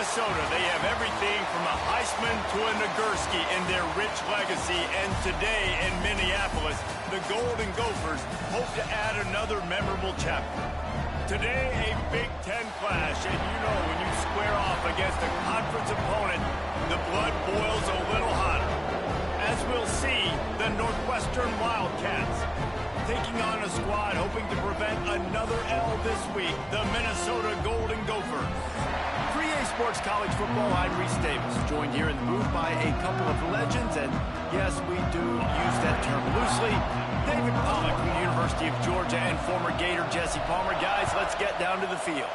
Minnesota, they have everything from a Heisman to a Nagurski in their rich legacy. And today in Minneapolis, the Golden Gophers hope to add another memorable chapter. Today, a Big Ten clash, and you know when you square off against a conference opponent, the blood boils a little hotter. As we'll see, the Northwestern Wildcats taking on a squad hoping to prevent another L this week, the Minnesota Golden Gophers. 3A Sports College Football, I'm Reese Davis, joined here in the booth by a couple of legends, and yes, we do use that term loosely. David Pollack from the University of Georgia and former Gator Jesse Palmer. Guys, let's get down to the field.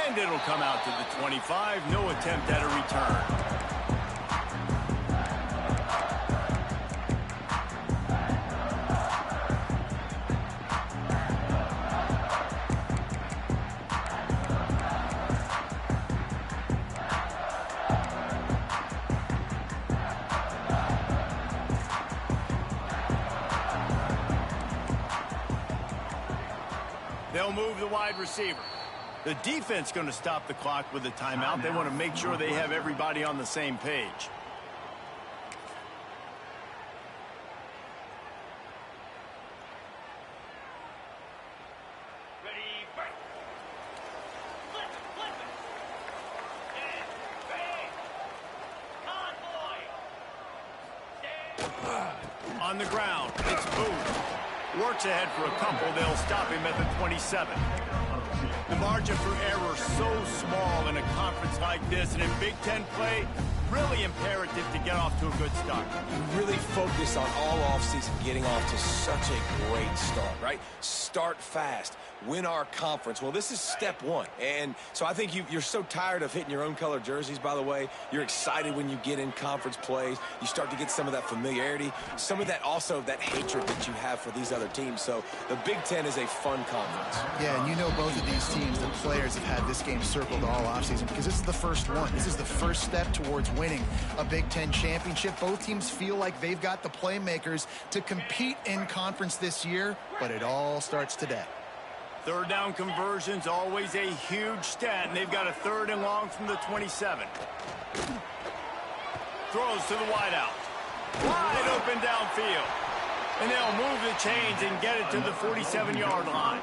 And it'll come out to the 25, no attempt at a return. They'll move the wide receiver. The defense going to stop the clock with a timeout. They want to make sure they have everybody on the same page. On the ground, it's Booth. Works ahead for a couple. They'll stop him at the 27. The margin for error so small in a conference like this, and in Big Ten play, really imperative to get off to a good start. We really focus on all offseason getting off to such a great start, right? Start fast. Win our conference. Well, this is step one. And so I think you're so tired of hitting your own color jerseys, by the way. You're excited when you get in conference plays. You start to get some of that familiarity, some of that also that hatred that you have for these other teams. So the Big Ten is a fun conference. Yeah, and you know both of these teams, the players have had this game circled all offseason because this is the first one. This is the first step towards winning a Big Ten championship. Both teams feel like they've got the playmakers to compete in conference this year, but it all starts today. Third down conversions, always a huge stat, and they've got a 3rd and long from the 27. Throws to the wideout. Wide open downfield. And they'll move the chains and get it to the 47-yard line.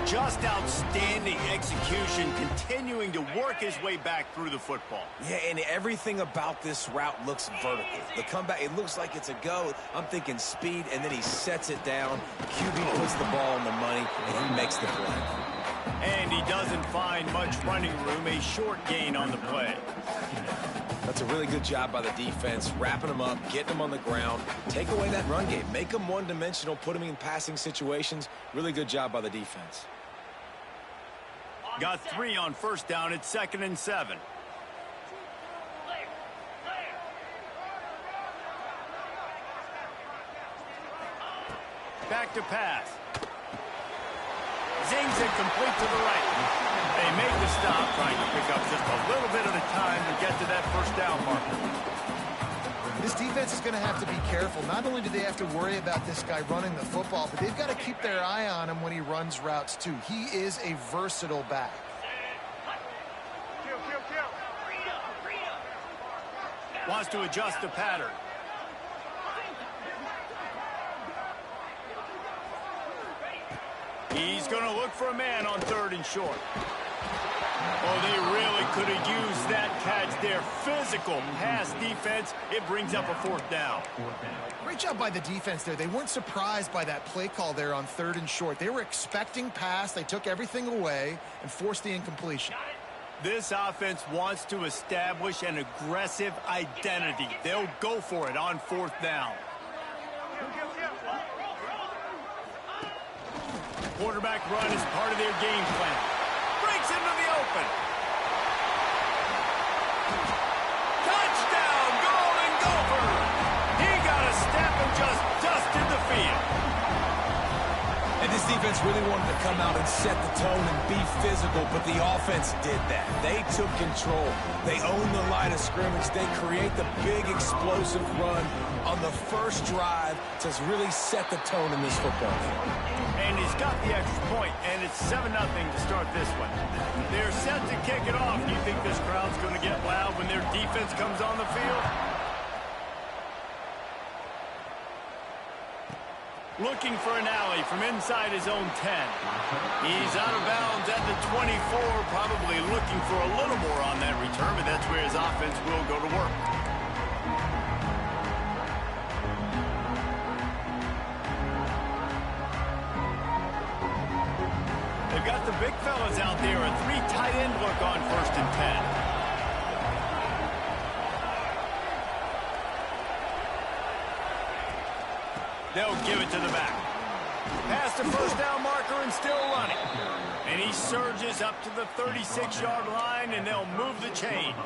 Just outstanding execution, continuing to work his way back through the football. Yeah, and everything about this route looks vertical. The comeback, it looks like it's a go. I'm thinking speed, and then he sets it down. QB puts the ball on the money, and he makes the play. And he doesn't find much running room, a short gain on the play. That's a really good job by the defense, wrapping them up, getting them on the ground, take away that run game, make them one-dimensional, put them in passing situations. Really good job by the defense. Got 3 on first down. It's 2nd and 7. Back to pass. Zings it complete to the right. They make the stop, trying to pick up just a little bit at a time to get to that first down marker. This defense is going to have to be careful. Not only do they have to worry about this guy running the football, but they've got to keep their eye on him when he runs routes too. He is a versatile back. Wants to adjust the pattern. He's going to look for a man on 3rd and short. Oh, they really could have used that catch there. Physical pass defense. It brings up a 4th down. Great job by the defense there. They weren't surprised by that play call there on 3rd and short. They were expecting pass. They took everything away and forced the incompletion. This offense wants to establish an aggressive identity. They'll go for it on 4th down. Quarterback run is part of their game plan. Breaks into the open. Touchdown, Golden Gophers! He got a step and just dusted the field. And this defense really wanted to come out and set the tone and be physical, but the offense did that. They took control. They owned the line of scrimmage. They create the big explosive run on the first drive to really set the tone in this football game. And he's got the extra point, and it's 7-0 to start this one. They're set to kick it off. Do you think this crowd's going to get loud when their defense comes on the field? Looking for an alley from inside his own 10. He's out of bounds at the 24, probably looking for a little more on that return, but that's where his offense will go to work. They've got the big fellas out there, a 3 tight end look on 1st and 10. They'll give it to the back. Past the first down marker and still running. And he surges up to the 36-yard line, and they'll move the chains.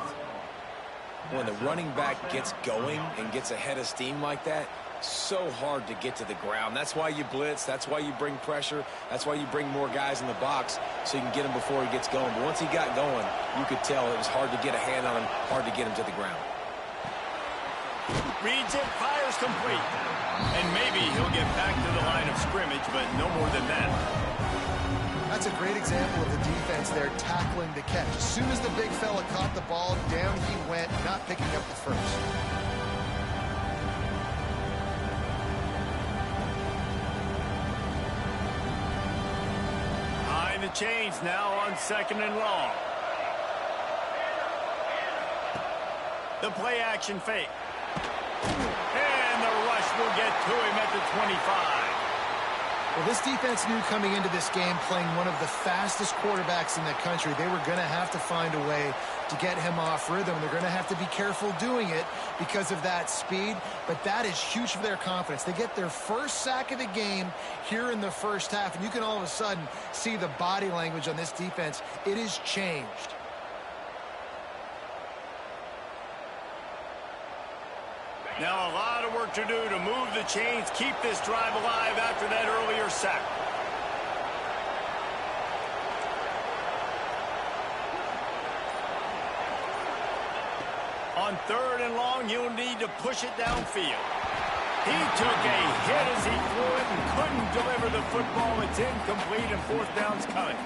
When the running back gets going and gets ahead of steam like that, so hard to get to the ground. That's why you blitz. That's why you bring pressure. That's why you bring more guys in the box so you can get him before he gets going. But once he got going, you could tell it was hard to get a hand on him, hard to get him to the ground. Reads it, fires complete. And maybe he'll get back to the line of scrimmage, but no more than that. That's a great example of the defense there tackling the catch. As soon as the big fella caught the ball, down he went, not picking up the first. Behind the chains now on 2nd and long. The play action fake. And the rush will get to him at the 25. Well, this defense knew coming into this game, playing one of the fastest quarterbacks in the country, they were going to have to find a way to get him off rhythm. They're going to have to be careful doing it because of that speed, but that is huge for their confidence. They get their first sack of the game here in the first half, and you can all of a sudden see the body language on this defense. It has changed. Now a lot of work to do to move the chains, keep this drive alive after that earlier sack. On 3rd and long, he'll need to push it downfield. He took a hit as he threw it and couldn't deliver the football. It's incomplete and 4th down's coming.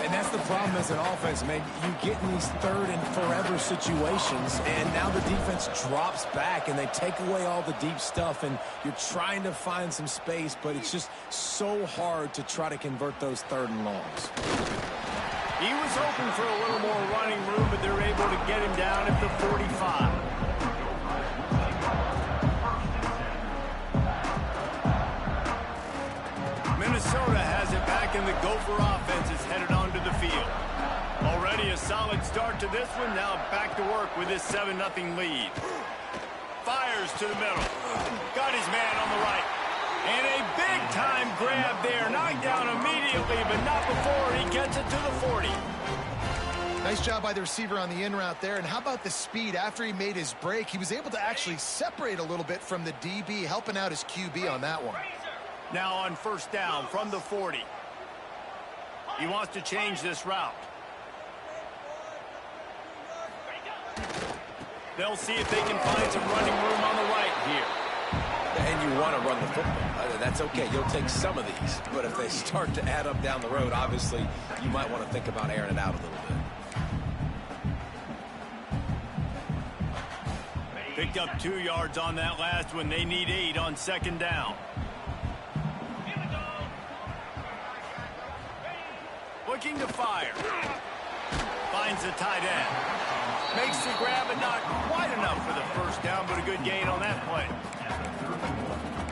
And that's the problem as an offense, man. You get in these 3rd and forever situations, and now the defense drops back, and they take away all the deep stuff, and you're trying to find some space, but it's just so hard to try to convert those 3rd and longs. He was hoping for a little more running room, but they're able to get him down at the 45. Minnesota has it back, and the Gopher offense is headed onto the field. Already a solid start to this one. Now back to work with this 7-0 lead. Fires to the middle. Got his man on the right. And a big-time grab there. Knocked down immediately, but not before he gets it to the 40. Nice job by the receiver on the in route there. And how about the speed? After he made his break, he was able to actually separate a little bit from the DB, helping out his QB on that one. Now on 1st down from the 40. He wants to change this route. They'll see if they can find some running room on the right here. And you want to run the football. That's okay. You'll take some of these. But if they start to add up down the road, obviously, you might want to think about airing it out a little bit. Picked up 2 yards on that last one. They need 8 on 2nd down. Looking to fire. Finds the tight end. Makes the grab, but not quite enough for the 1st down, but a good gain on that play.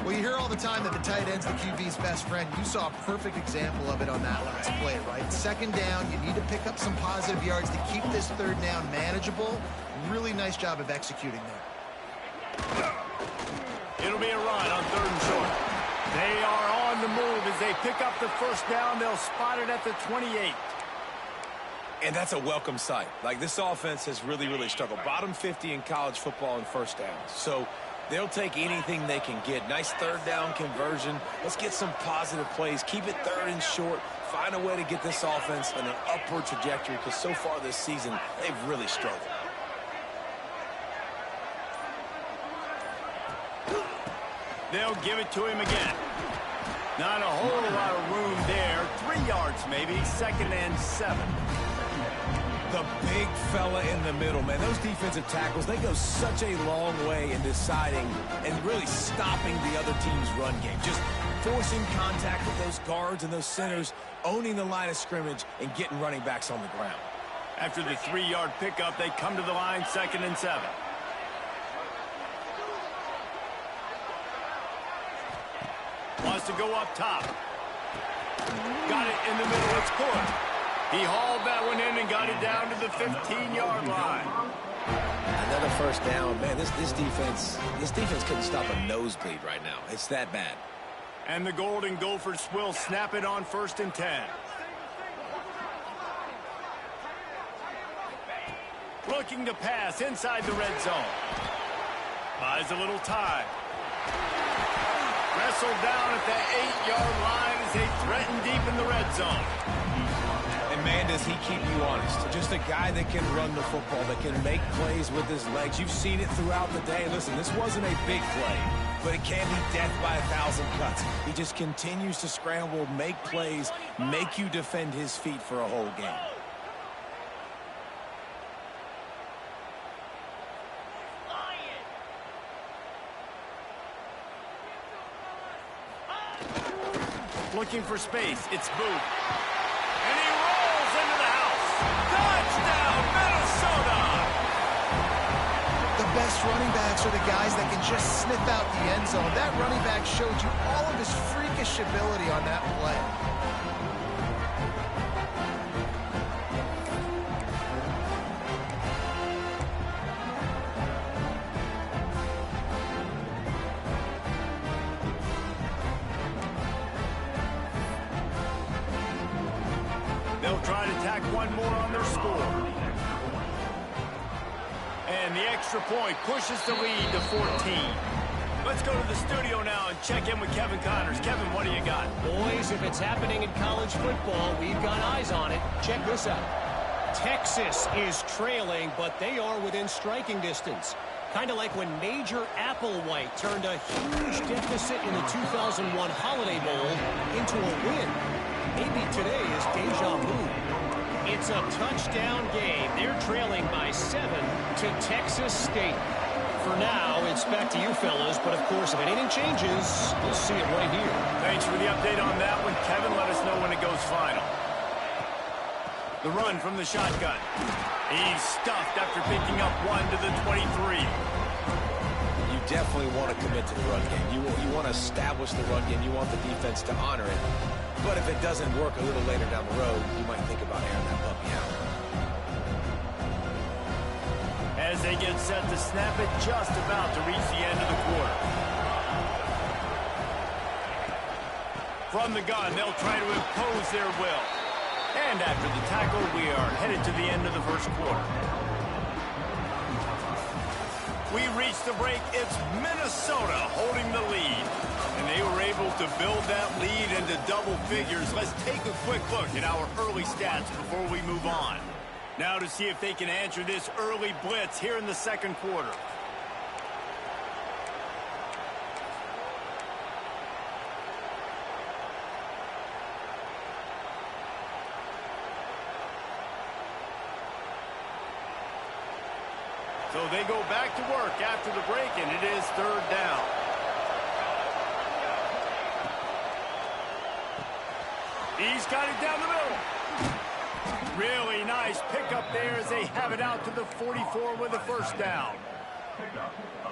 Well, you hear all the time that the tight end's the QB's best friend. You saw a perfect example of it on that last play, right? 2nd down, you need to pick up some positive yards to keep this 3rd down manageable. Really nice job of executing there. It'll be a run on 3rd and short. They are on the move as they pick up the 1st down. They'll spot it at the 28. And that's a welcome sight. Like, this offense has really, really struggled. Bottom 50 in college football in 1st downs. So They'll take anything they can get. Nice third down conversion. Let's get some positive plays. Keep it third and short. Find a way to get this offense on an upward trajectory, because so far this season, they've really struggled. They'll give it to him again. Not a whole lot of room there. 3 yards maybe. 2nd and 7. The big fella in the middle, man. Those defensive tackles, they go such a long way in deciding and really stopping the other team's run game. Just forcing contact with those guards and those centers, owning the line of scrimmage, and getting running backs on the ground. After the 3-yard pickup, they come to the line, 2nd and 7. Wants to go up top. Got it in the middle. It's Court. He hauled that one in and got it down to the 15-yard line. Another first down. Man, this defense couldn't stop a nosebleed right now. It's that bad. And the Golden Gophers will snap it on 1st and 10. Looking to pass inside the red zone. Buys a little time. Wrestled down at the 8-yard line as they threaten deep in the red zone. And man, does he keep you honest. Just a guy that can run the football, that can make plays with his legs. You've seen it throughout the day. Listen, this wasn't a big play, but it can be death by 1,000 cuts. He just continues to scramble, make plays, make you defend his feet for a whole game. Looking for space. It's Booth. And he rolls into the house. Touchdown, Minnesota! The best running backs are the guys that can just sniff out the end zone. That running back showed you all of his freakish ability on that play. They'll try to tack one more on their score. And the extra point pushes the lead to 14. Let's go to the studio now and check in with Kevin Connors. Kevin, what do you got? Boys, if it's happening in college football, we've got eyes on it. Check this out. Texas is trailing, but they are within striking distance. Kind of like when Major Applewhite turned a huge deficit in the 2001 Holiday Bowl into a win. Maybe today is deja vu. It's a touchdown game. They're trailing by 7 to Texas State. For now, it's back to you fellas, but of course, if anything changes, we'll see it right here. Thanks for the update on that one, Kevin. Let us know when it goes final. The run from the shotgun. He's stuffed after picking up one to the 23. You definitely want to commit to the run game. You want to establish the run game. You want the defense to honor it. But if it doesn't work a little later down the road, you might think about airing that puppy out. As they get set to snap it, just about to reach the end of the quarter. From the gun, they'll try to impose their will. And after the tackle, we are headed to the end of the first quarter. We reach the break. It's Minnesota holding the lead. And they were able to build that lead into double figures. Let's take a quick look at our early stats before we move on. Now to see if they can answer this early blitz here in the second quarter. So they go back to work after the break, and it is third down. He's got it down the middle. Really nice pickup there as they have it out to the 44 with a first down.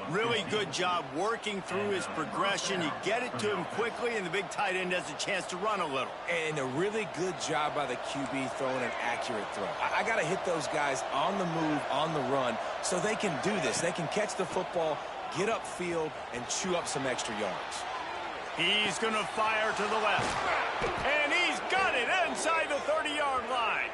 Really good job working through his progression. You get it to him quickly, and the big tight end has a chance to run a little. And a really good job by the QB throwing an accurate throw. I got to hit those guys on the move, on the run, so they can do this. They can catch the football, get upfield, and chew up some extra yards. He's going to fire to the left. And he's got it inside the 30-yard line.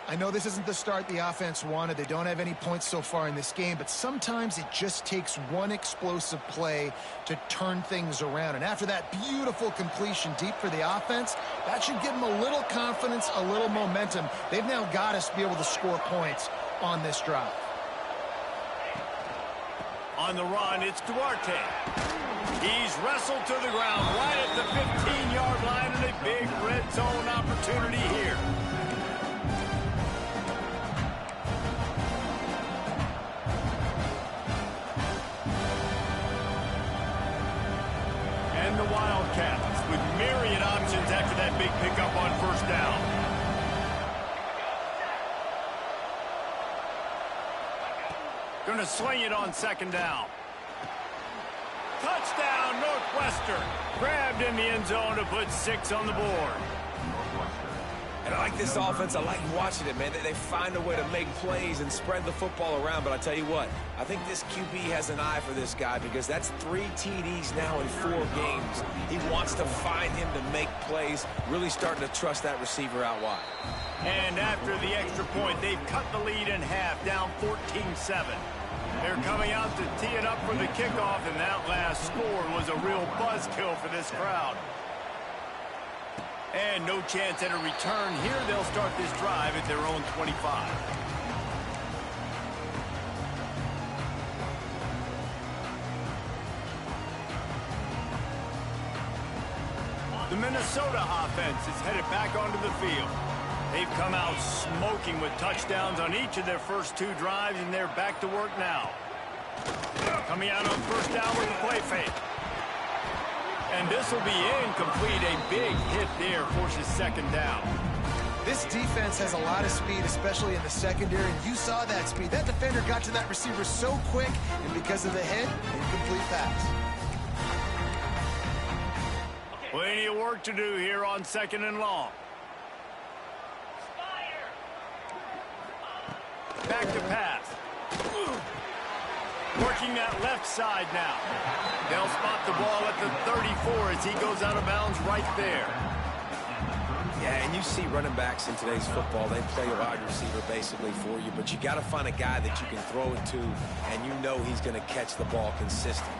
I know this isn't the start the offense wanted. They don't have any points so far in this game, but sometimes it just takes one explosive play to turn things around. And after that beautiful completion deep for the offense, that should give them a little confidence, a little momentum. They've now got us to be able to score points on this drive. On the run, it's Duarte. He's wrestled to the ground right at the 15-yard line, and a big red zone opportunity here. And the Wildcats with myriad options after that big pickup on first down. Going to swing it on second down. Touchdown, Northwestern. Grabbed in the end zone to put 6 on the board. And I like this offense. I like watching it, man. They find a way to make plays and spread the football around. But I tell you what, I think this QB has an eye for this guy because that's 3 TDs now in 4 games. He wants to find him to make plays, really starting to trust that receiver out wide. And after the extra point, they've cut the lead in half, down 14-7. They're coming out to tee it up for the kickoff, and that last score was a real buzzkill for this crowd. And no chance at a return here. They'll start this drive at their own 25. The Minnesota offense is headed back onto the field. They've come out smoking with touchdowns on each of their first 2 drives, and they're back to work now. Coming out on first down with a play fake. And this will be incomplete. A big hit there forces second down. This defense has a lot of speed, especially in the secondary, and you saw that speed. That defender got to that receiver so quick, and because of the hit, incomplete pass. Plenty of work to do here on second and long. Back to pass. Working that left side now. They'll spot the ball at the 34 as he goes out of bounds right there. Yeah, and you see running backs in today's football, they play a wide receiver basically for you, but you got to find a guy that you can throw it to, and you know he's going to catch the ball consistently.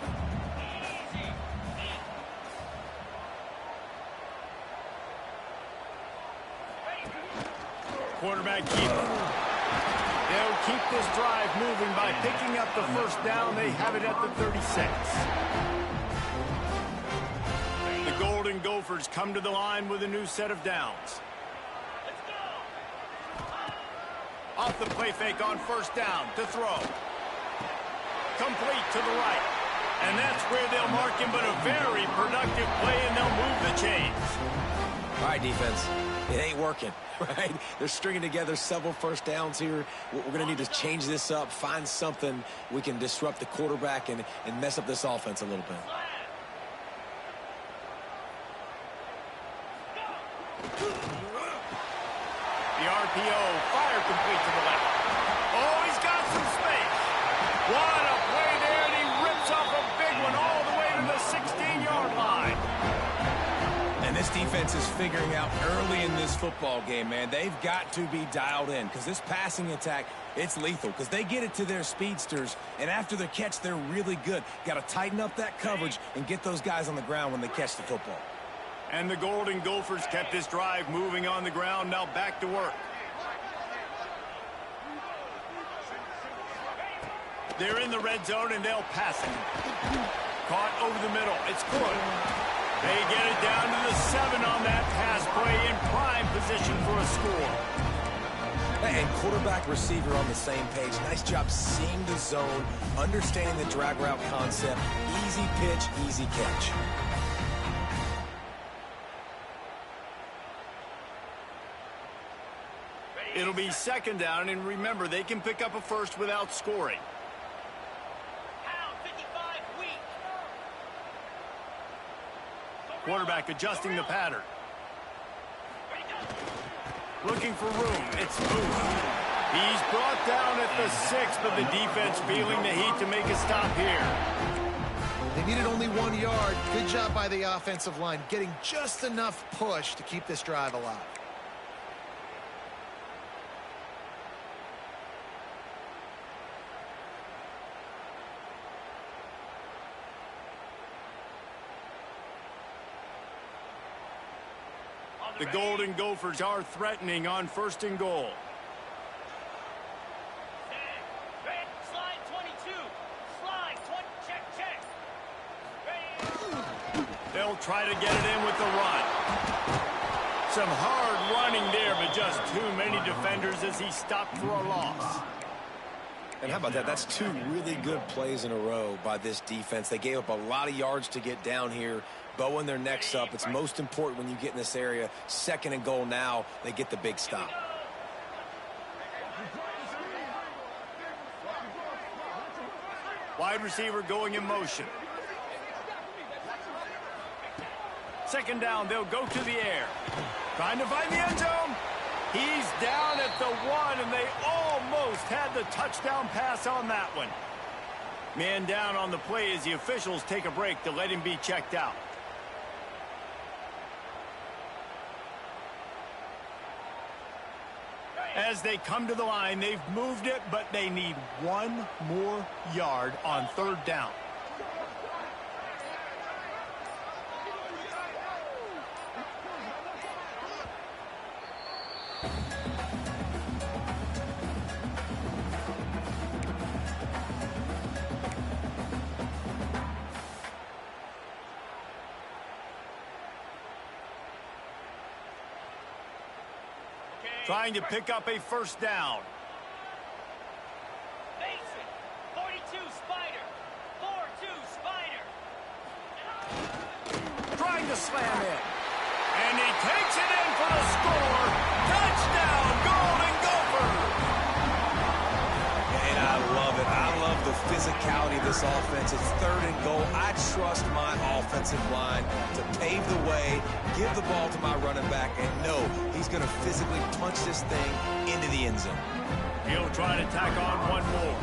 Quarterback keeper. They'll keep this drive moving by picking up the first down. They have it at the 36. The Golden Gophers come to the line with a new set of downs. Off the play fake on first down to throw. Complete to the right. And that's where they'll mark him, but a very productive play, and they'll move the chains. All right, defense. It ain't working, right? They're stringing together several first downs here. We're going to need to change this up, find something we can disrupt the quarterback and mess up this offense a little bit. The RPO, fire complete to the left. Oh, he's got some space. What a play there, and he rips off a big one all the way to the 16-yard line. And this defense is figuring out early in this football game, man. They've got to be dialed in because this passing attack, it's lethal because they get it to their speedsters, and after the catch, they're really good. Got to tighten up that coverage and get those guys on the ground when they catch the football. And the Golden Gophers kept this drive moving on the ground, now back to work. They're in the red zone, and they'll pass it. Caught over the middle. It's good. They get it down to the 7 on that pass play in prime position for a score. And quarterback receiver on the same page. Nice job seeing the zone, understanding the drag route concept. Easy pitch, easy catch. It'll be second down, and remember, they can pick up a first without scoring. Quarterback adjusting the pattern. Looking for room. It's Booth. He's brought down at the 6, but the defense feeling the heat to make a stop here. They needed only 1 yard. Good job by the offensive line, getting just enough push to keep this drive alive. The Golden Gophers are threatening on 1st and goal. Slide 22. Slide 20. Check. They'll try to get it in with the run. Some hard running there, but just too many defenders as he stopped for a loss. And how about that? That's 2 really good plays in a row by this defense. They gave up a lot of yards to get down here, bowing their necks up. It's most important when you get in this area. 2nd and goal now, they get the big stop. Wide receiver going in motion. 2nd down, they'll go to the air. Trying to find the end zone. He's down at the 1, and they almost had the touchdown pass on that one. Man down on the play as the officials take a break to let him be checked out. As they come to the line, they've moved it, but they need 1 more yard on 3rd down. Trying to pick up a 1st down. Mason. 42 Spider. 4-2 Spider. Trying to slam in. And he takes it in for the score. Touchdown, Golden Gophers! And I love it. I love the physicality of this offense. It's 3rd and goal. I trust my offensive line to pave the way, give the ball to my running back, and know he's going to physically punch this thing into the end zone. He'll try to tack on 1 more.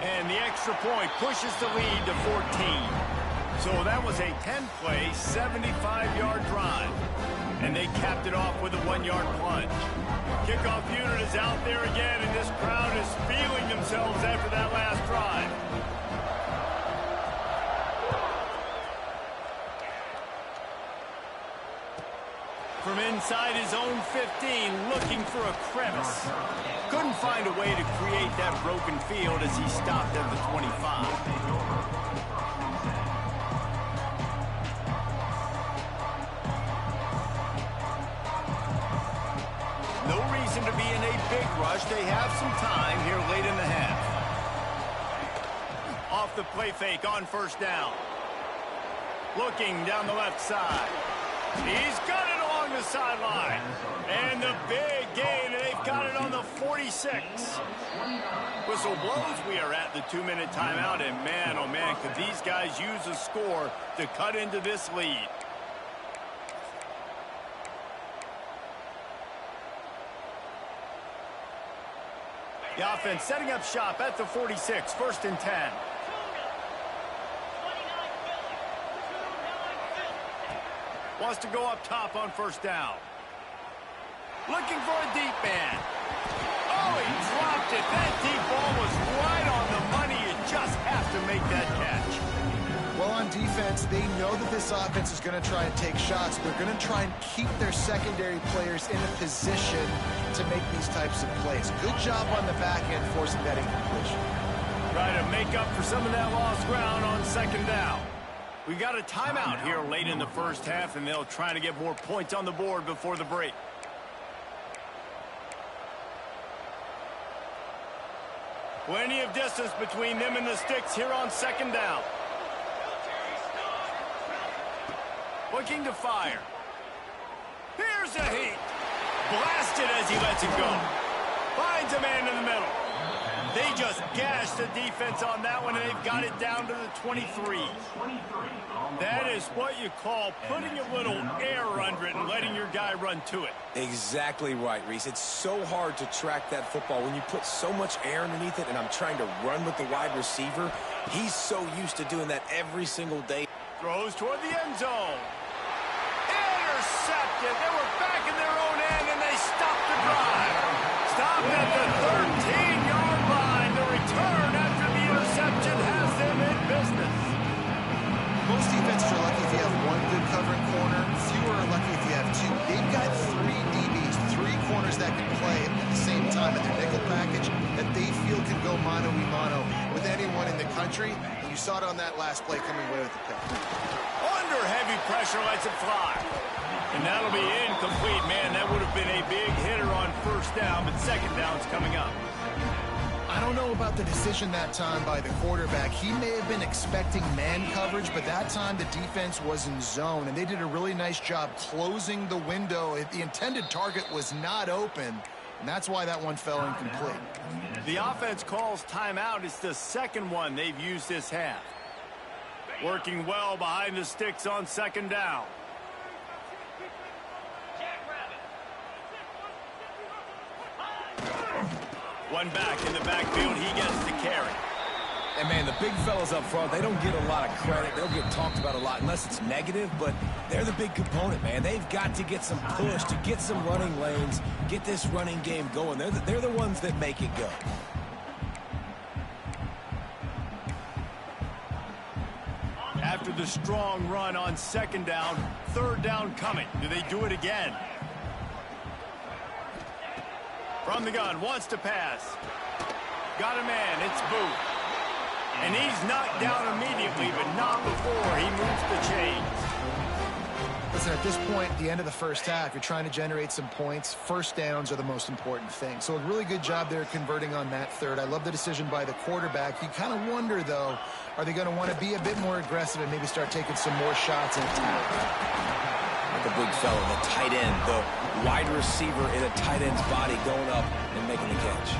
And the extra point pushes the lead to 14. So that was a 10-play, 75-yard drive. And they capped it off with a 1-yard plunge. Kickoff unit is out there again, and this crowd is feeling themselves after that last drive. From inside his own 15, looking for a crevice. Couldn't find a way to create that broken field as he stopped at the 25. No reason to be in a big rush. They have some time here late in the half. Off the play fake on 1st down. Looking down the left side. He's got it along the sideline. And the big gain, and they've got it on the 46. Whistle blows. We are at the 2-minute timeout, and man, oh man, could these guys use a score to cut into this lead. The offense setting up shop at the 46, 1st and 10. Wants to go up top on 1st down. Looking for a deep man. Oh, he dropped it. That deep ball was right on the money. You just have to make that catch. Well, on defense, they know that this offense is going to try and take shots. They're going to try and keep their secondary players in a position to make these types of plays. Good job on the back end forcing that incompletion. Try to make up for some of that lost ground on 2nd down. We got a timeout here late in the 1st half, and they'll try to get more points on the board before the break. Plenty of distance between them and the sticks here on 2nd down. Looking to fire. Here's a heat. Blasted as he lets it go. Finds a man in the middle. They just gashed the defense on that one, and they've got it down to the 23. That is what you call putting a little air under it and letting your guy run to it. Exactly right, Reese. It's so hard to track that football when you put so much air underneath it, and I'm trying to run with the wide receiver. He's so used to doing that every single day. Throws toward the end zone. Intercepted. They were back in their own end, and they stopped the drive. Stopped at the 13-yard line. The return after the interception has them in business. Most defenses are lucky if you have one good country, and you saw it on that last play coming away with the pick. Under heavy pressure, lets it fly. And that'll be incomplete. Man, that would have been a big hitter on first down, but second down's coming up. I don't know about the decision that time by the quarterback. He may have been expecting man coverage, but that time the defense was in zone, and they did a really nice job closing the window. The intended target was not open, and that's why that one fell incomplete. The offense calls timeout. It's the second one they've used this half. Working well behind the sticks on second down. One back in the backfield, he gets the carry. And, man, the big fellas up front, they don't get a lot of credit. They'll get talked about a lot unless it's negative, but they're the big component, man. They've got to get some push, to get some running lanes, get this running game going. They're the ones that make it go. After the strong run on second down, third down coming. Do they do it again? From the gun, wants to pass. Got a man, it's Booth. And he's knocked down immediately, but not before he moves the chains. Listen, at this point, the end of the first half, you're trying to generate some points. First downs are the most important thing. So a really good job there converting on that third. I love the decision by the quarterback. You kind of wonder, though, are they going to want to be a bit more aggressive and maybe start taking some more shots and attack? The big fella, the tight end, the wide receiver in a tight end's body going up and making the catch.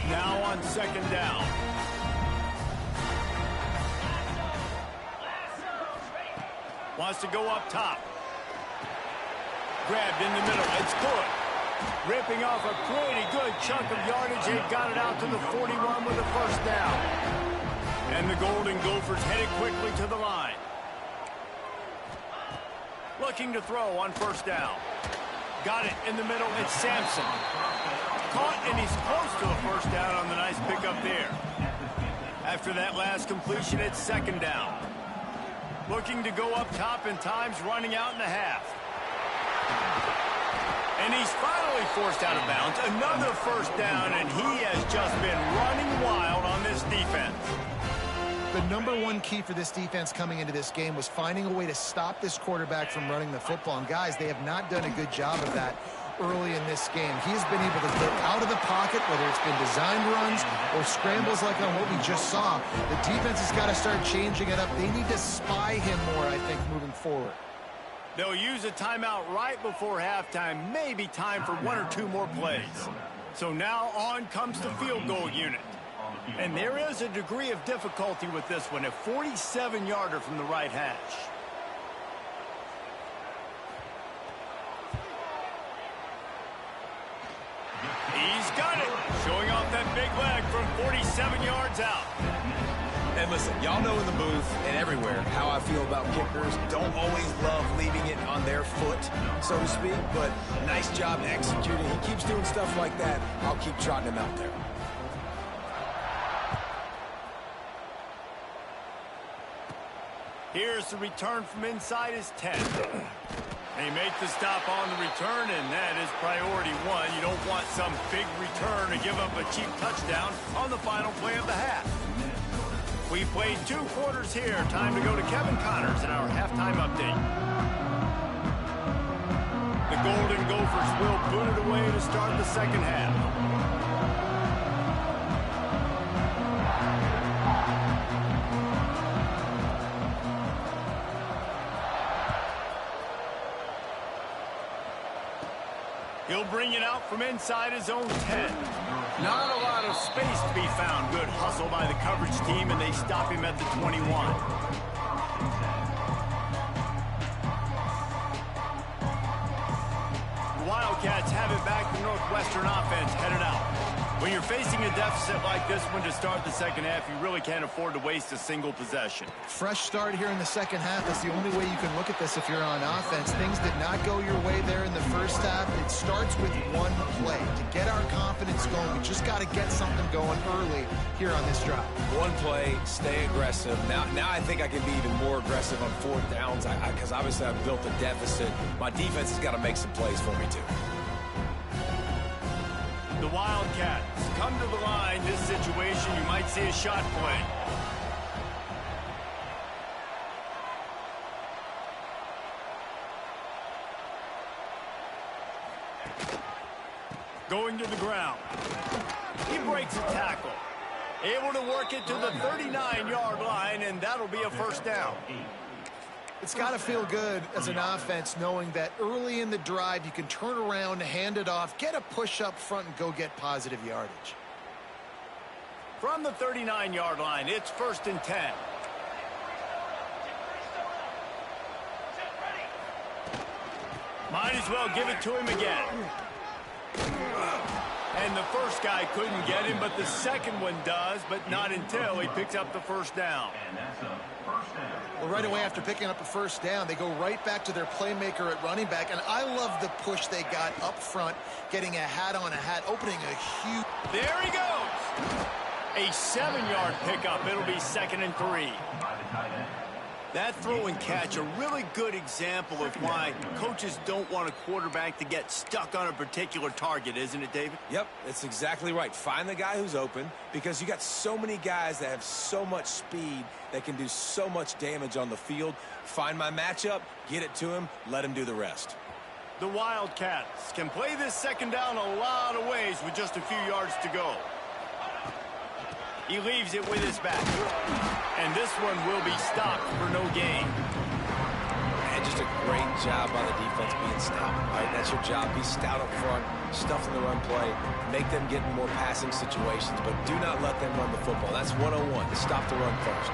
Now on second down. Wants to go up top. Grabbed in the middle. It's good. Ripping off a pretty good chunk of yardage. They got it out to the 41 with a first down. And the Golden Gophers headed quickly to the line. Looking to throw on first down. Got it in the middle. It's Sampson. Caught, and he's close to a first down on the nice pickup there. After that last completion, it's second down. Looking to go up top, and time's running out in the half. And he's finally forced out of bounds. Another first down, and he has just been running wild on this defense. The number one key for this defense coming into this game was finding a way to stop this quarterback from running the football. And, guys, they have not done a good job of that early in this game. He's been able to get out of the pocket, whether it's been designed runs or scrambles like on what we just saw. The defense has got to start changing it up. They need to spy him more, I think, moving forward. They'll use a timeout right before halftime. Maybe time for one or two more plays. So now on comes the field goal unit. And there is a degree of difficulty with this one, a 47-yarder from the right hash. He's got it, showing off that big leg from 47 yards out. And listen, y'all know in the booth and everywhere how I feel about kickers. Don't always love leaving it on their foot, so to speak, but nice job executing. He keeps doing stuff like that. I'll keep trotting him out there. Here's the return from inside his 10. They make the stop on the return, and that is priority one. You don't want some big return to give up a cheap touchdown on the final play of the half. We played 2 quarters here. Time to go to Kevin Connors in our halftime update. The Golden Gophers will boot it away to start the second half. He'll bring it out from inside his own 10. Not a lot of space to be found. Good hustle by the coverage team, and they stop him at the 21. The Wildcats have it back. The Northwestern offense headed out. When you're facing a deficit like this one to start the second half, you really can't afford to waste a single possession. Fresh start here in the second half. That's the only way you can look at this if you're on offense. Things did not go your way there in the first half. It starts with one play. To get our confidence going, we just got to get something going early here on this drive. One play, stay aggressive. Now I think I can be even more aggressive on fourth downs because obviously I've built a deficit. My defense has got to make some plays for me too. The Wildcats come to the line, this situation, you might see a shot play. Going to the ground. He breaks a tackle. Able to work it to the 39-yard line, and that'll be a first down. It's got to feel good as an offense knowing that early in the drive you can turn around, hand it off, get a push up front, and go get positive yardage. From the 39-yard line, it's 1st and 10. Might as well give it to him again. And the first guy couldn't get him, but the second one does, but not until he picks up the first down. Well, right away after picking up a first down, they go right back to their playmaker at running back, and I love the push they got up front, getting a hat on a hat, opening a huge... There he goes! A 7-yard pickup. It'll be 2nd and 3. That throw and catch, a really good example of why coaches don't want a quarterback to get stuck on a particular target, isn't it, David? Yep, that's exactly right. Find the guy who's open, because you got so many guys that have so much speed that can do so much damage on the field. Find my matchup, get it to him, let him do the rest. The Wildcats can play this second down a lot of ways with just a few yards to go. He leaves it with his back. And this one will be stopped for no gain. And just a great job by the defense being stout. All right, that's your job. Be stout up front, stuff in the run play, make them get in more passing situations, but do not let them run the football. That's 101. Stop the run first.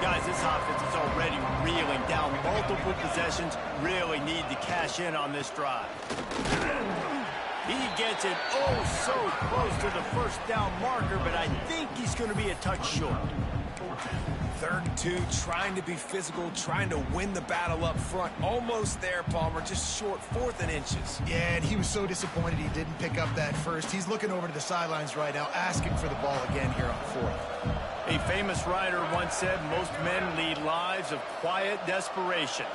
Guys, this offense is already reeling down multiple possessions. Really need to cash in on this drive. He gets it so close to the first down marker, but I think he's going to be a touch short. 3rd and 2, trying to be physical, trying to win the battle up front. Almost there, Palmer, just short, 4th and inches. Yeah, and he was so disappointed he didn't pick up that first. He's looking over to the sidelines right now, asking for the ball again here on 4th. A famous writer once said, most men lead lives of quiet desperation.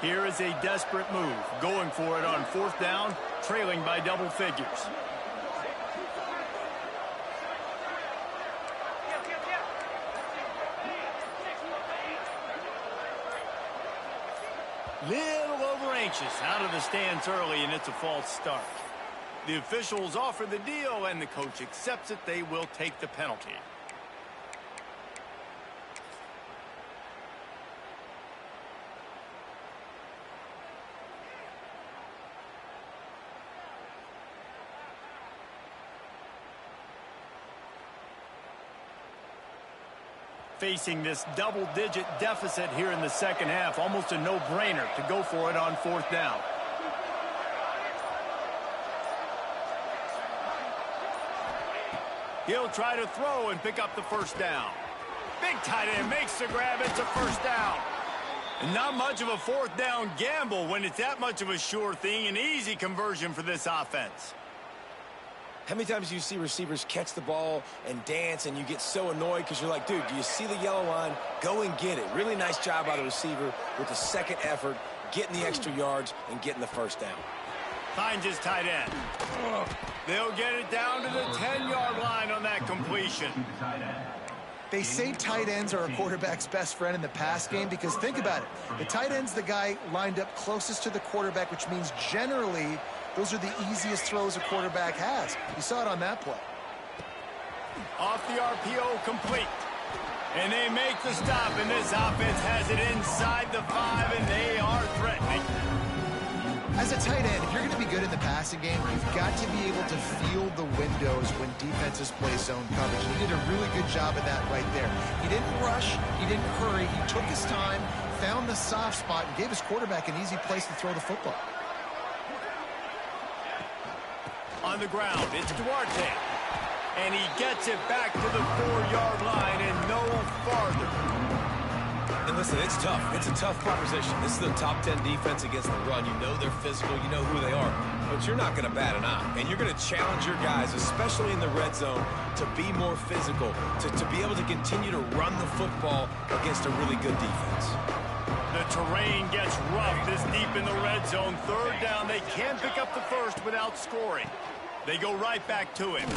Here is a desperate move, going for it on 4th down, trailing by double figures. Little over anxious, out of the stands early, and it's a false start. The officials offer the deal, and the coach accepts it. They will take the penalty. Facing this double-digit deficit here in the second half, almost a no-brainer to go for it on 4th down. He'll try to throw and pick up the first down. Big tight end makes the grab. It's a first down. And not much of a 4th down gamble when it's that much of a sure thing. An easy conversion for this offense. How many times do you see receivers catch the ball and dance and you get so annoyed because you're like, dude, do you see the yellow line? Go and get it. Really nice job by the receiver with the second effort, getting the extra yards and getting the first down. Finds his tight end. They'll get it down to the 10-yard line on that completion. They say tight ends are a quarterback's best friend in the pass game because think about it. The tight end's the guy lined up closest to the quarterback, which means generally those are the easiest throws a quarterback has. You saw it on that play. Off the RPO, complete. And they make the stop, and this offense has it inside the 5, and they are threatening. As a tight end, if you're going to be good in the passing game, you've got to be able to feel the windows when defenses play zone coverage. He did a really good job of that right there. He didn't rush. He didn't hurry. He took his time, found the soft spot, and gave his quarterback an easy place to throw the football. On the ground, it's Duarte. And he gets it back to the 4-yard line and no farther. And listen, it's tough. It's a tough proposition. This is the top 10 defense against the run. You know they're physical. You know who they are. But you're not going to bat an eye. And you're going to challenge your guys, especially in the red zone, to be more physical, to be able to continue to run the football against a really good defense. The terrain gets rough this deep in the red zone. 3rd down, they can pick up the first without scoring. They go right back to him.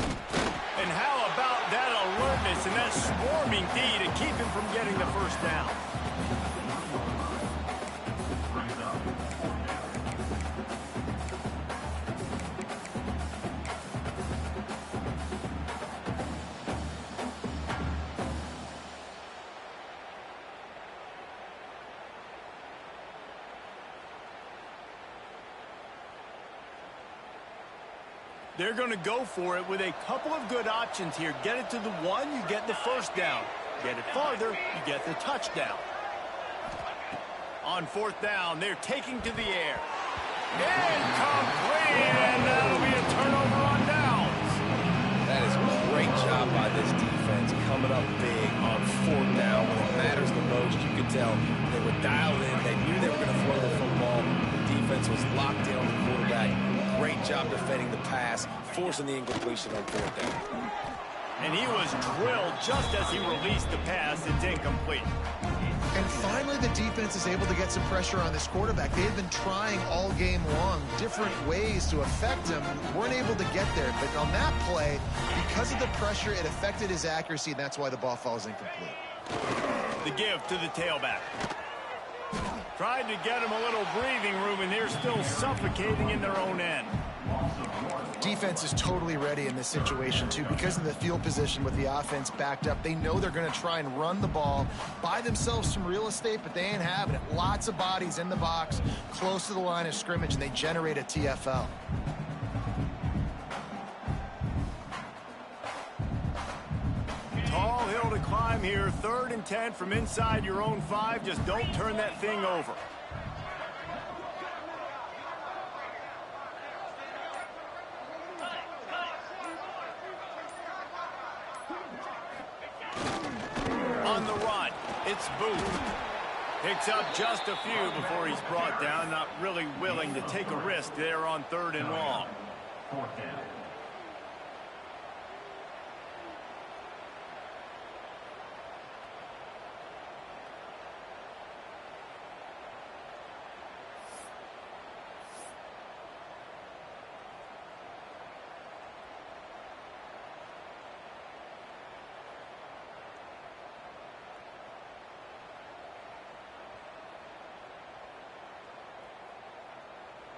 And how about that alertness and that swarming D to keep him from getting the first down? They're going to go for it with a couple of good options here. Get it to the one, you get the first down. Get it farther, you get the touchdown. On fourth down, they're taking to the air. Incomplete, and that'll be a turnover on downs. That is a great job by this defense coming up big on fourth down when it matters the most. You could tell they were dialed in. They knew they were going to throw the football. The defense was locked in on the quarterback. Great job defending the pass, forcing the incompletion on fourth down. And he was drilled just as he released the pass. It's incomplete. And finally, the defense is able to get some pressure on this quarterback. They've been trying all game long different ways to affect him. Weren't able to get there. But on that play, because of the pressure, it affected his accuracy, and that's why the ball falls incomplete. The give to the tailback. Tried to get him a little breathing room, and they're still suffocating in their own end. Defense is totally ready in this situation, too. Because of the field position with the offense backed up, they know they're going to try and run the ball, buy themselves some real estate, but they ain't having it. Lots of bodies in the box, close to the line of scrimmage, and they generate a TFL. Tall hill to climb here. 3rd and 10 from inside your own 5. Just don't turn that thing over. On the run, it's Booth. Picks up just a few before he's brought down. Not really willing to take a risk there on 3rd and long. 4th down.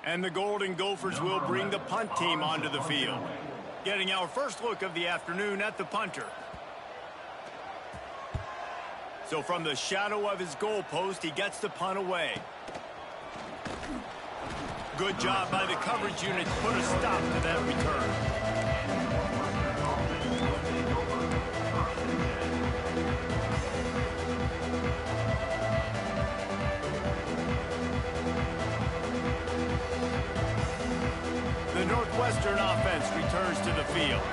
And the Golden Gophers will bring the punt team onto the field. Getting our first look of the afternoon at the punter. So from the shadow of his goalpost, he gets the punt away. Good job by the coverage unit to put a stop to that return. Northwestern offense returns to the field.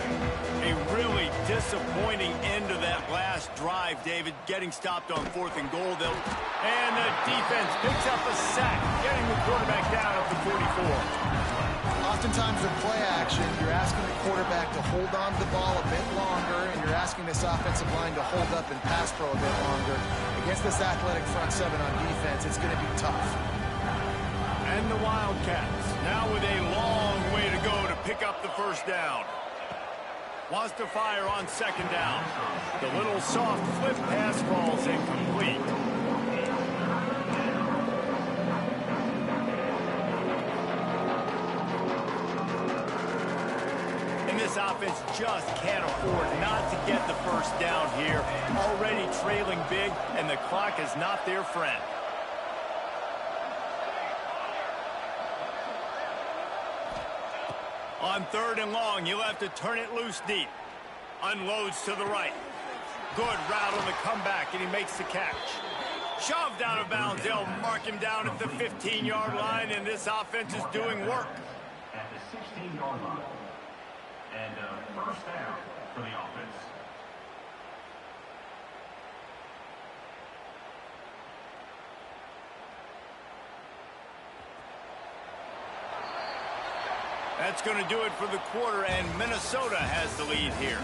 A really disappointing end to that last drive, David, getting stopped on 4th and goal. And the defense picks up a sack, getting the quarterback down at the 44. Oftentimes with play action, you're asking the quarterback to hold on to the ball a bit longer, and you're asking this offensive line to hold up and pass pro a bit longer. Against this athletic front 7 on defense, it's going to be tough. And the Wildcats, now with a long way to go to pick up the first down. Wants to fire on 2nd down. The little soft flip pass falls incomplete. And this offense just can't afford not to get the first down here. Already trailing big, and the clock is not their friend. On 3rd and long, he'll have to turn it loose deep. Unloads to the right. Good route on the comeback, and he makes the catch. Shoved out of bounds. They'll mark him down at the 15-yard line, and this offense is doing work. At the 16-yard line. And first down for the offense. That's going to do it for the quarter, and Minnesota has the lead here.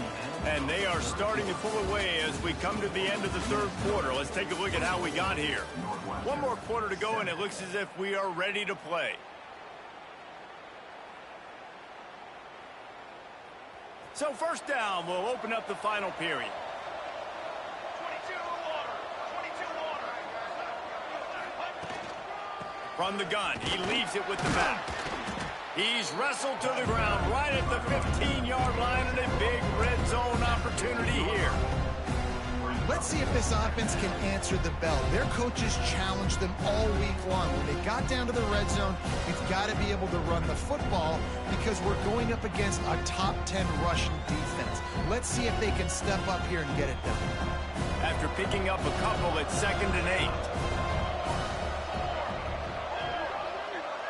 And they are starting to pull away as we come to the end of the 3rd quarter. Let's take a look at how we got here. One more quarter to go, and it looks as if we are ready to play. So first down will open up the final period. 22 water. 22 water. From the gun, he leaves it with the back. He's wrestled to the ground right at the 15-yard line, and a big red zone opportunity here. Let's see if this offense can answer the bell. Their coaches challenged them all week long. When they got down to the red zone, you've got to be able to run the football because we're going up against a top 10 rushing defense. Let's see if they can step up here and get it done. After picking up a couple at 2nd and 8.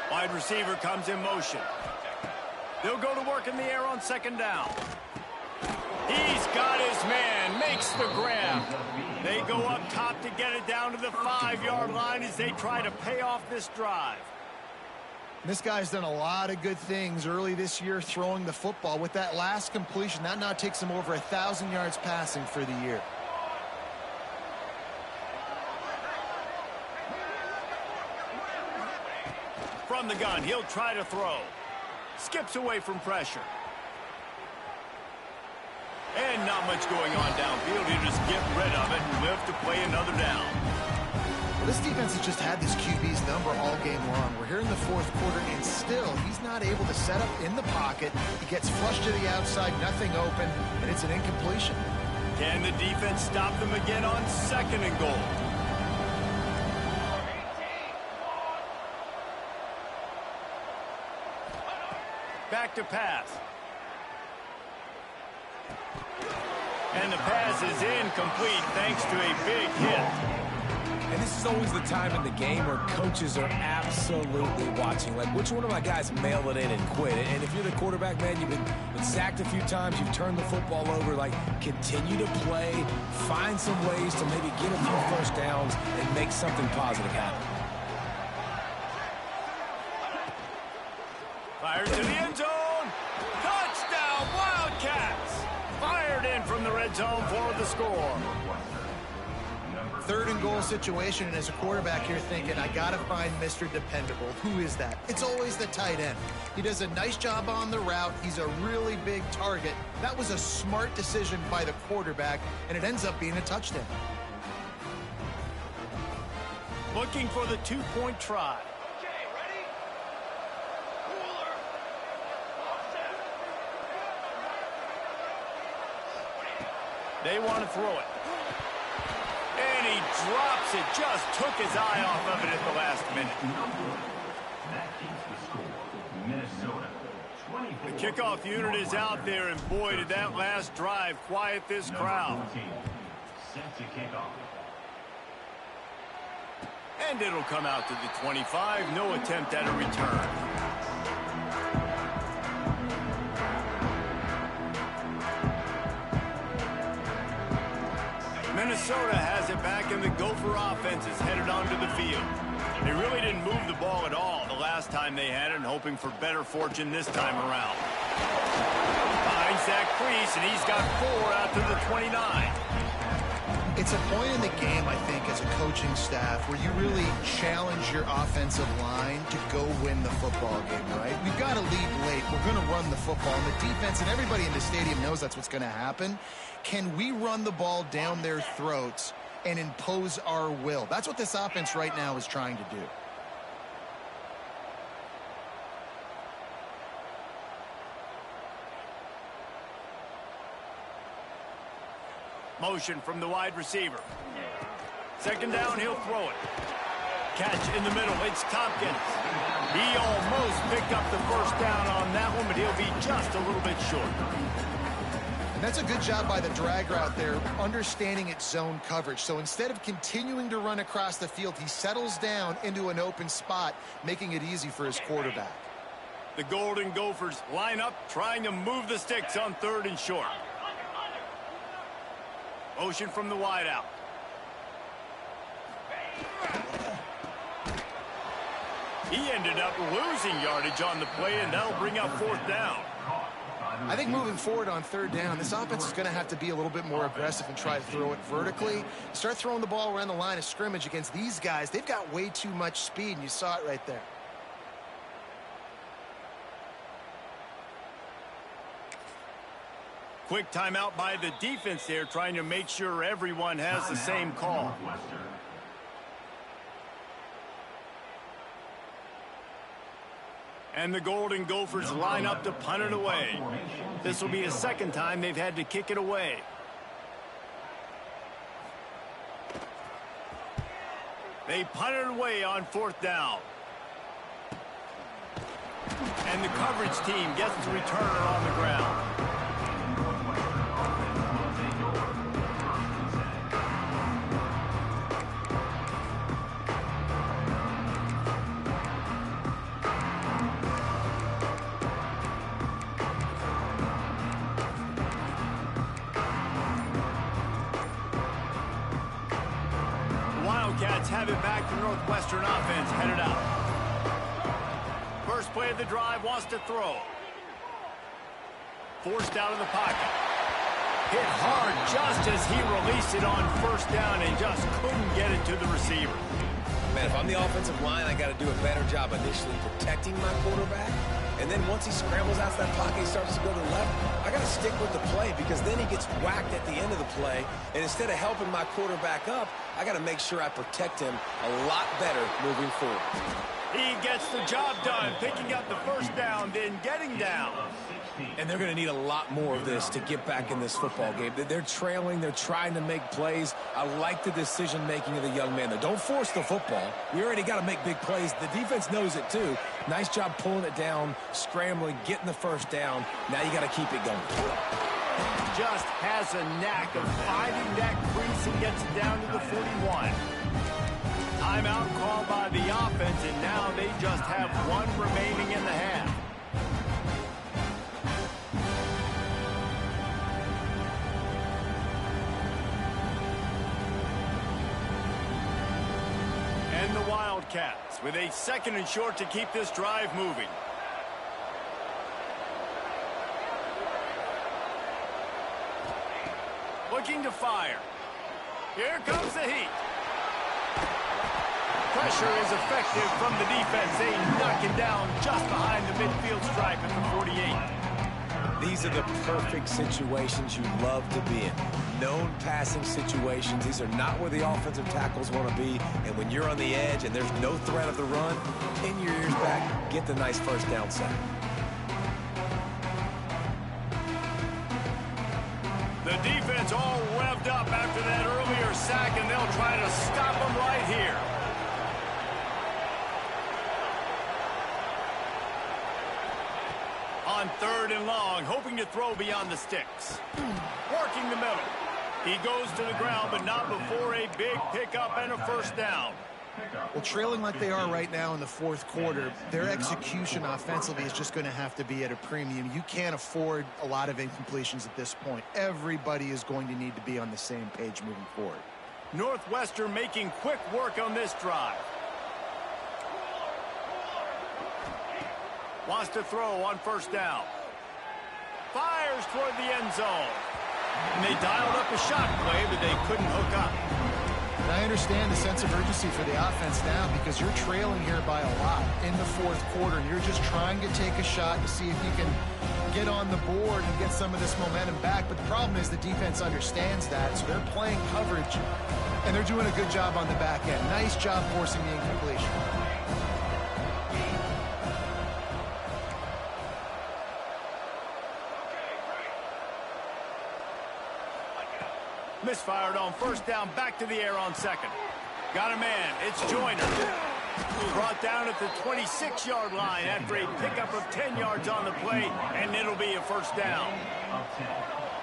Wide receiver comes in motion. They'll go to work in the air on 2nd down. He's got his man, makes the grab. They go up top to get it down to the 5-yard line as they try to pay off this drive. This guy's done a lot of good things early this year throwing the football. With that last completion, that now takes him over 1,000 yards passing for the year. From the gun, he'll try to throw. Skips away from pressure. And not much going on downfield. He'll just get rid of it and live to play another down. Well, this defense has just had this QB's number all game long. We're here in the 4th quarter, and still he's not able to set up in the pocket. He gets flushed to the outside, nothing open, and it's an incompletion. Can the defense stop them again on 2nd and goal? Back to pass. And the pass is incomplete thanks to a big hit. And this is always the time in the game where coaches are absolutely watching. Like, which one of my guys mail it in and quit? And if you're the quarterback, man, you've been sacked a few times, you've turned the football over, like, continue to play, find some ways to maybe get a few first downs and make something positive happen. Fires to the end zone. Touchdown, Wildcats. Fired in from the red zone for the score. 3rd and goal situation, and as a quarterback here thinking, I got to find Mr. Dependable. Who is that? It's always the tight end. He does a nice job on the route. He's a really big target. That was a smart decision by the quarterback, and it ends up being a touchdown. Looking for the 2-point try. Okay, ready? Cooler. They want to throw it. And he drops it. Just took his eye off of it at the last minute. That keeps the score. Minnesota, 24. The kickoff unit is out there, and boy, did that last drive quiet this crowd. 14, set to kick off. And it'll come out to the 25. No attempt at a return. Minnesota has it back, and the Gopher offense is headed onto the field. They really didn't move the ball at all the last time they had it, and hoping for better fortune this time around. Finds that crease, and he's got 4 out to the 29. It's a point in the game, I think, as a coaching staff where you really challenge your offensive line to go win the football game, right? We've got to lead late. We're going to run the football. And the defense and everybody in the stadium knows that's what's going to happen. Can we run the ball down their throats and impose our will? That's what this offense right now is trying to do. Motion from the wide receiver. 2nd down, he'll throw it. Catch in the middle, it's Tompkins. He almost picked up the first down on that one, but he'll be just a little bit short. And that's a good job by the drag route there, understanding its zone coverage. So instead of continuing to run across the field, he settles down into an open spot, making it easy for his quarterback. The Golden Gophers line up, trying to move the sticks on 3rd and short. Motion from the wideout. He ended up losing yardage on the play, and that'll bring up 4th down. I think moving forward on 3rd down, this offense is going to have to be a little bit more aggressive and try to throw it vertically. Start throwing the ball around the line of scrimmage against these guys. They've got way too much speed, and you saw it right there. Quick timeout by the defense there, trying to make sure everyone has the same call. And the Golden Gophers line up to punt it away. This will be the second time they've had to kick it away. They punt it away on 4th down. And the coverage team gets the returner on the ground. Wildcats have it back to Northwestern offense, headed out. First play of the drive, wants to throw. Forced out of the pocket. Hit hard just as he released it on 1st down and just couldn't get it to the receiver. Man, if I'm the offensive line, I got to do a better job initially protecting my quarterback. And then once he scrambles out of that pocket, he starts to go to the left, I got to stick with the play because then he gets whacked at the end of the play. And instead of helping my quarterback up, I got to make sure I protect him a lot better moving forward. He gets the job done, picking up the 1st down, then getting down. And they're going to need a lot more of this to get back in this football game. They're trailing. They're trying to make plays. I like the decision-making of the young man. Don't force the football. We already got to make big plays. The defense knows it, too. Nice job pulling it down, scrambling, getting the 1st down. Now you got to keep it going. Just has a knack of finding that crease and gets it down to the 41. Timeout called by the offense, and now they just have one remaining in the half. And the Wildcats with a 2nd and short to keep this drive moving. Looking to fire. Here comes the heat. Pressure is effective from the defense. They knock it down just behind the midfield stripe at the 48. These are the perfect situations you love to be in. Known passing situations. These are not where the offensive tackles want to be. And when you're on the edge and there's no threat of the run, pin your ears back, get the nice 1st down sack. The defense all revved up after that earlier sack, and they'll try to stop them right here. On 3rd and long, hoping to throw beyond the sticks. Working the middle. He goes to the ground, but not before a big pickup and a 1st down. Well, trailing like they are right now in the 4th quarter, their execution offensively is just going to have to be at a premium. You can't afford a lot of incompletions at this point. Everybody is going to need to be on the same page moving forward. Northwestern making quick work on this drive. Wants to throw on 1st down. Fires toward the end zone. And they dialed up a shot play, but they couldn't hook up. And I understand the sense of urgency for the offense now because you're trailing here by a lot in the 4th quarter. And you're just trying to take a shot to see if you can get on the board and get some of this momentum back. But the problem is the defense understands that, so they're playing coverage, and they're doing a good job on the back end. Nice job forcing the incompletion. Misfired on 1st down, back to the air on 2nd. Got a man, it's Joyner. Brought down at the 26-yard line after a pickup of 10 yards on the play, and it'll be a 1st down.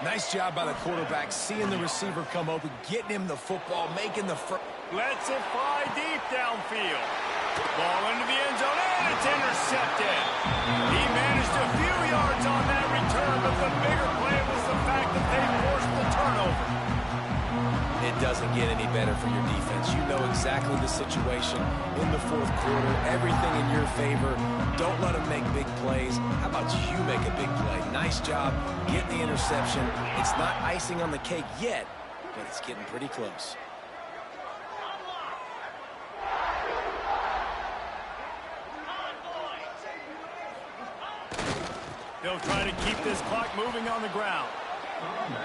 Nice job by the quarterback, seeing the receiver come open, getting him the football, making the first. Lets it fly deep downfield. Ball into the end zone, and it's intercepted. He managed a few yards on that return, but the bigger play was the fact that they forced the turnover. It doesn't get any better for your defense. You know exactly the situation in the 4th quarter. Everything in your favor. Don't let them make big plays. How about you make a big play? Nice job. Get the interception. It's not icing on the cake yet, but it's getting pretty close. They'll try to keep this clock moving on the ground.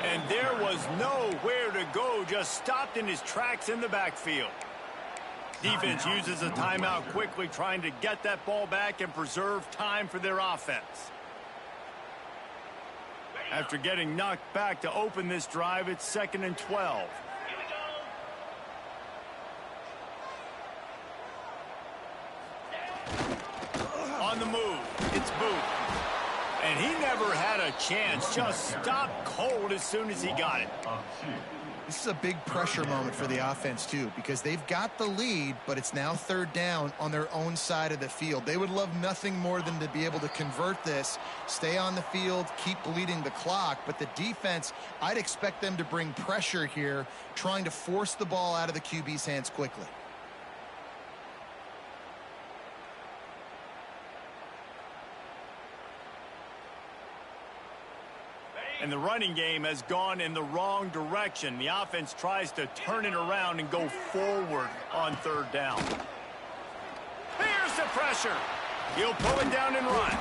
And there was nowhere to go, just stopped in his tracks in the backfield. Defense uses a timeout quickly, trying to get that ball back and preserve time for their offense. After getting knocked back to open this drive, it's 2nd and 12. On the move, it's Booth. And he never had a chance, just stopped cold as soon as he got it. This is a big pressure moment for the offense, too, because they've got the lead, but it's now 3rd down on their own side of the field. They would love nothing more than to be able to convert this, stay on the field, keep bleeding the clock. But the defense, I'd expect them to bring pressure here, trying to force the ball out of the QB's hands quickly. And the running game has gone in the wrong direction. The offense tries to turn it around and go forward on 3rd down. Here's the pressure. He'll pull it down and run.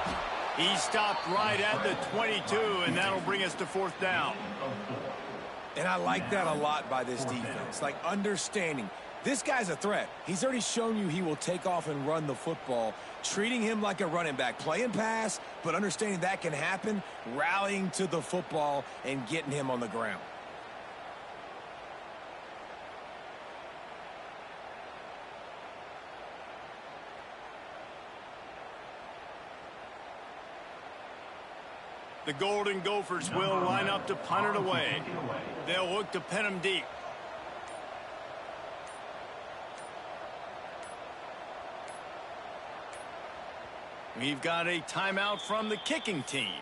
He stopped right at the 22, and that'll bring us to 4th down. And I like that a lot by this defense, like understanding. This guy's a threat. He's already shown you he will take off and run the football, treating him like a running back, playing pass, but understanding that can happen, rallying to the football and getting him on the ground. The Golden Gophers will line up to punt it away. They'll look to pin him deep. We've got a timeout from the kicking team.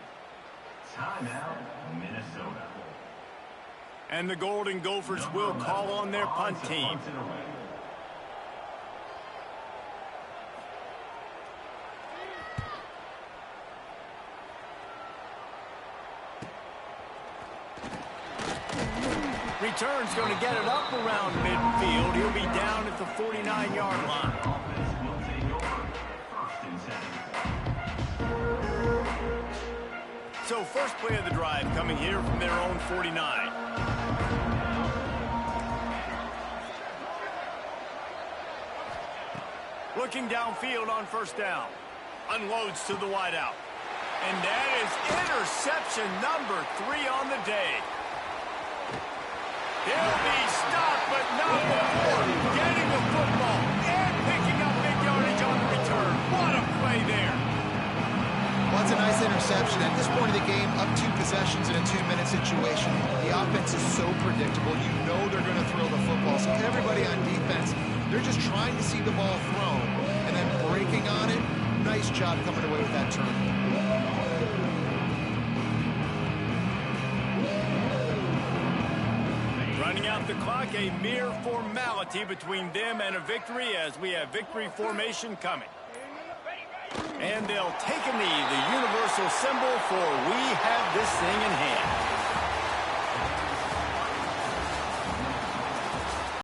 Timeout, Minnesota. And the Golden Gophers will call on their punt team. Return's going to get it up around midfield. He'll be down at the 49-yard line. So first play of the drive coming here from their own 49. Looking downfield on 1st down. Unloads to the wideout. And that is interception number 3 on the day. He'll be stopped, but not before getting the football and picking up big yardage on the return. What a play there. Well, that's a nice interception. At this point of the game, up 2 possessions in a 2-minute situation. The offense is so predictable. You know they're going to throw the football. So everybody on defense, they're just trying to see the ball thrown and then breaking on it. Nice job coming away with that turn. Running out the clock, a mere formality between them and a victory as we have victory formation coming. And they'll take a knee, the universal symbol for we have this thing in hand.